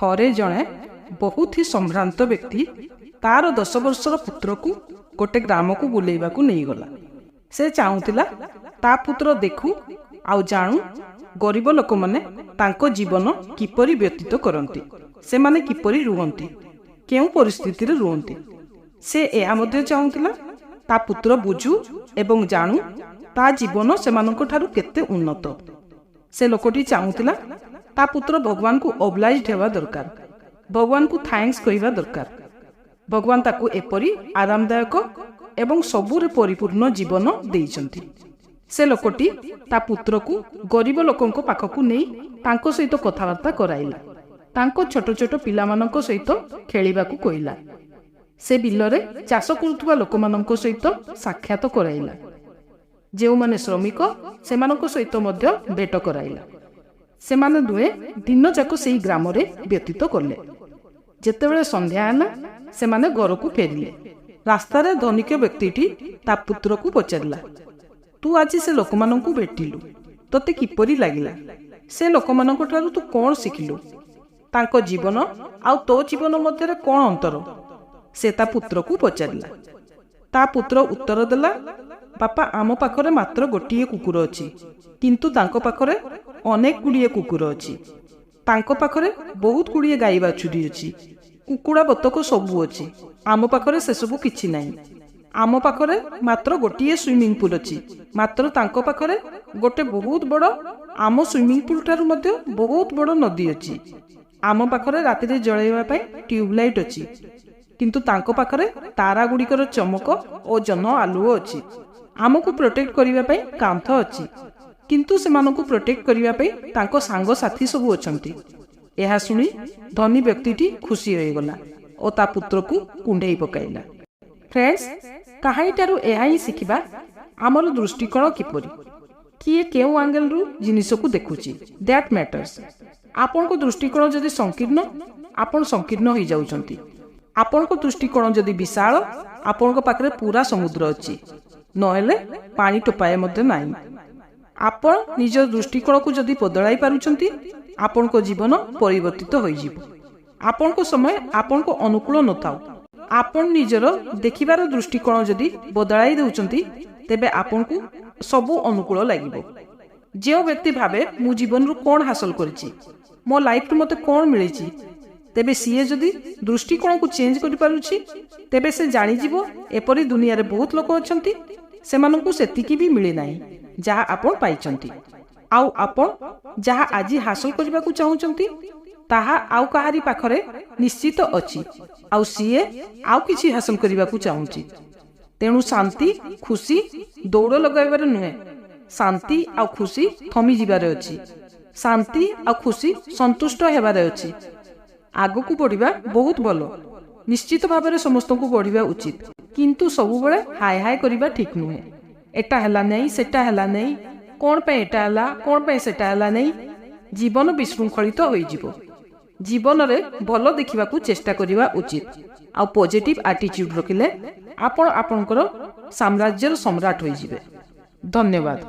ଥରେ ଜଣେ ବହୁତ ହି ସମ୍ଭ୍ରାନ୍ତ ବ୍ୟକ୍ତି ତାର 10 ବର୍ଷର ପୁତ୍ରକୁ ଗୋଟେ ଗ୍ରାମକୁ ବୁଲେଇବାକୁ ନେଇଗଲା। ସେ ଚାହୁଁଥିଲା ତା ପୁତ୍ର ଦେଖୁ ଆଉ ଜାଣୁ ଗରିବ ଲୋକମାନେ ତାଙ୍କ ଜୀବନ କିପରି ବ୍ୟତୀତ କରନ୍ତି, ସେମାନେ କିପରି ରୁହନ୍ତି, କେଉଁ ପରିସ୍ଥିତିରେ ରୁହନ୍ତି। ସେ ଏହା ମଧ୍ୟ ଚାହୁଁଥିଲା ତା ପୁତ୍ର ବୁଝୁ ଏବଂ ଜାଣୁ ତା ଜୀବନ ସେମାନଙ୍କ ଠାରୁ କେତେ ଉନ୍ନତ। ସେ ଲୋକଟି ଚାହୁଁଥିଲା ତା ପୁତ୍ର ଭଗବାନଙ୍କୁ ଅବଲାଇଜ୍ ହେବା ଦରକାର, ଭଗବାନଙ୍କୁ ଥ୍ୟାଙ୍କ୍ସ କହିବା ଦରକାର। ଭଗବାନ ତାକୁ ଏପରି ଆରାମଦାୟକ ଏବଂ ସବୁରେ ପରିପୂର୍ଣ୍ଣ ଜୀବନ ଦେଇଛନ୍ତି। ସେ ଲୋକଟି ତା ପୁତ୍ରକୁ ଗରିବ ଲୋକଙ୍କ ପାଖକୁ ନେଇ ତାଙ୍କ ସହିତ କଥାବାର୍ତ୍ତା କରାଇଲା, ତାଙ୍କ ଛୋଟ ଛୋଟ ପିଲାମାନଙ୍କ ସହିତ ଖେଳିବାକୁ କହିଲା। ସେ ବିଲରେ ଚାଷ କରୁଥିବା ଲୋକମାନଙ୍କ ସହିତ ସାକ୍ଷାତ କରାଇଲା, ଯେଉଁମାନେ ଶ୍ରମିକ ସେମାନଙ୍କ ସହିତ ମଧ୍ୟ ଭେଟ କରାଇଲା। ସେମାନେ ଦୁହେଁ ଦିନଯାକ ସେହି ଗ୍ରାମରେ ବ୍ୟତୀତ କଲେ। ଯେତେବେଳେ ସନ୍ଧ୍ୟା ହେଲା ସେମାନେ ଘରକୁ ଫେରିଲେ। ରାସ୍ତାରେ ଧନିକ ବ୍ୟକ୍ତିଟି ତା ପୁତ୍ରକୁ ପଚାରିଲା, ତୁ ଆଜି ସେ ଲୋକମାନଙ୍କୁ ଭେଟିଲୁ, ତୋତେ କିପରି ଲାଗିଲା? ସେ ଲୋକମାନଙ୍କ ଠାରୁ ତୁ କ'ଣ ଶିଖିଲୁ? ତାଙ୍କ ଜୀବନ ଆଉ ତୋ ଜୀବନ ମଧ୍ୟରେ କ'ଣ ଅନ୍ତର? ସେ ତା ପୁତ୍ରକୁ ପଚାରିଲା। ତା ପୁତ୍ର ଉତ୍ତର ଦେଲା, ବାପା, ଆମ ପାଖରେ ମାତ୍ର ଗୋଟିଏ କୁକୁର ଅଛି, କିନ୍ତୁ ତାଙ୍କ ପାଖରେ ଅନେକ ଗୁଡ଼ିଏ କୁକୁର ଅଛି। ତାଙ୍କ ପାଖରେ ବହୁତ ଗୁଡ଼ିଏ ଗାଈ ବାଛୁରୀ ଅଛି, କୁକୁଡ଼ା ବତକ ସବୁ ଅଛି। ଆମ ପାଖରେ ସେସବୁ କିଛି ନାହିଁ। ଆମ ପାଖରେ ମାତ୍ର ଗୋଟିଏ ସୁଇମିଂ ପୁଲ୍ ଅଛି, ମାତ୍ର ତାଙ୍କ ପାଖରେ ଗୋଟେ ବହୁତ ବଡ଼, ଆମ ସୁଇମିଂ ପୁଲ୍ ଠାରୁ ମଧ୍ୟ ବହୁତ ବଡ଼ ନଦୀ ଅଛି। ଆମ ପାଖରେ ରାତିରେ ଜଳାଇବା ପାଇଁ ଟ୍ୟୁବଲାଇଟ୍ ଅଛି, କିନ୍ତୁ ତାଙ୍କ ପାଖରେ ତାରା ଗୁଡ଼ିକର ଚମକ ଓ ଜହ୍ନ ଆଲୁଅ ଅଛି। ଆମକୁ ପ୍ରୋଟେକ୍ଟ କରିବା ପାଇଁ କାନ୍ଥ ଅଛି, କିନ୍ତୁ ସେମାନଙ୍କୁ ପ୍ରୋଟେକ୍ଟ କରିବା ପାଇଁ ତାଙ୍କ ସାଙ୍ଗସାଥୀ ସବୁ ଅଛନ୍ତି। ଏହା ଶୁଣି ଧନୀ ବ୍ୟକ୍ତିଟି ଖୁସି ହୋଇଗଲା ଓ ତା ପୁତ୍ରକୁ କୁଣ୍ଢେଇ ପକାଇଲା। ଫ୍ରେଣ୍ଡସ୍, କାହାଣୀଠାରୁ ଏହା ହିଁ ଶିଖିବା ଆମର ଦୃଷ୍ଟିକୋଣ କିପରି, କିଏ କେଉଁ ଆଙ୍ଗେଲରୁ ଜିନିଷକୁ ଦେଖୁଛି, ଦ୍ୟାଟ୍ ମ୍ୟାଟର୍ସ। ଆପଣଙ୍କ ଦୃଷ୍ଟିକୋଣ ଯଦି ସଂକୀର୍ଣ୍ଣ, ଆପଣ ସଂକୀର୍ଣ୍ଣ ହୋଇଯାଉଛନ୍ତି। ଆପଣଙ୍କ ଦୃଷ୍ଟିକୋଣ ଯଦି ବିଶାଳ, ଆପଣଙ୍କ ପାଖରେ ପୁରା ସମୁଦ୍ର ଅଛି, ନହେଲେ ପାଣି ଟୋପାଏ ମଧ୍ୟ ନାହିଁ। ଆପଣ ନିଜ ଦୃଷ୍ଟିକୋଣକୁ ଯଦି ବଦଳାଇ ପାରୁଛନ୍ତି, ଆପଣଙ୍କ ଜୀବନ ପରିବର୍ତ୍ତିତ ହୋଇଯିବ। ଆପଣଙ୍କ ସମୟ ଆପଣଙ୍କ ଅନୁକୂଳ ନଥାଉ, ଆପଣ ନିଜର ଦେଖିବାର ଦୃଷ୍ଟିକୋଣ ଯଦି ବଦଳାଇ ଦେଉଛନ୍ତି, ତେବେ ଆପଣଙ୍କୁ ସବୁ ଅନୁକୂଳ ଲାଗିବ। ଯେଉଁ ବ୍ୟକ୍ତି ଭାବେ ମୁଁ ଜୀବନରୁ କ'ଣ ହାସଲ କରିଛି, ମୋ ଲାଇଫରୁ ମୋତେ କ'ଣ ମିଳିଛି, ତେବେ ସିଏ ଯଦି ଦୃଷ୍ଟିକୋଣକୁ ଚେଞ୍ଜ କରିପାରୁଛି, ତେବେ ସେ ଜାଣିଯିବ ଏପରି ଦୁନିଆରେ ବହୁତ ଲୋକ ଅଛନ୍ତି, ସେମାନଙ୍କୁ ସେତିକି ବି ମିଳିନାହିଁ ଯାହା ଆପଣ ପାଇଛନ୍ତି। ଆଉ ଆପଣ ଯାହା ଆଜି ହାସଲ କରିବାକୁ ଚାହୁଁଛନ୍ତି, ତାହା ଆଉ କାହାରି ପାଖରେ ନିଶ୍ଚିତ ଅଛି, ଆଉ ସିଏ ଆଉ କିଛି ହାସଲ କରିବାକୁ ଚାହୁଁଛି। ତେଣୁ ଶାନ୍ତି, ଖୁସି ଦୌଡ଼ ଲଗାଇବାରେ ନୁହେଁ, ଶାନ୍ତି ଆଉ ଖୁସି ଥମିଯିବାରେ ଅଛି। ଶାନ୍ତି ଆଉ ଖୁସି ସନ୍ତୁଷ୍ଟ ହେବାରେ ଅଛି। ଆଗକୁ ବଢ଼ିବା ବହୁତ ଭଲ, ନିଶ୍ଚିତ ଭାବରେ ସମସ୍ତଙ୍କୁ ବଢ଼ିବା ଉଚିତ, କିନ୍ତୁ ସବୁବେଳେ ହାୟ ହାୟ କରିବା ଠିକ୍ ନୁହେଁ। ଏଟା ହେଲା ନାହିଁ, ସେଟା ହେଲା ନାହିଁ, କ'ଣ ପାଇଁ ଏଟା ହେଲା, କ'ଣ ପାଇଁ ସେଟା ହେଲା ନାହିଁ। ଜୀବନ ବିଶୃଙ୍ଖଳିତ ହୋଇଯିବ। ଜୀବନରେ ଭଲ ଦେଖିବାକୁ ଚେଷ୍ଟା କରିବା ଉଚିତ, ଆଉ ପଜିଟିଭ୍ ଆଟିଚ୍ୟୁଡ୍ ରଖିଲେ ଆପଣ ଆପଣଙ୍କର ସାମ୍ରାଜ୍ୟର ସମ୍ରାଟ ହୋଇଯିବେ। ଧନ୍ୟବାଦ।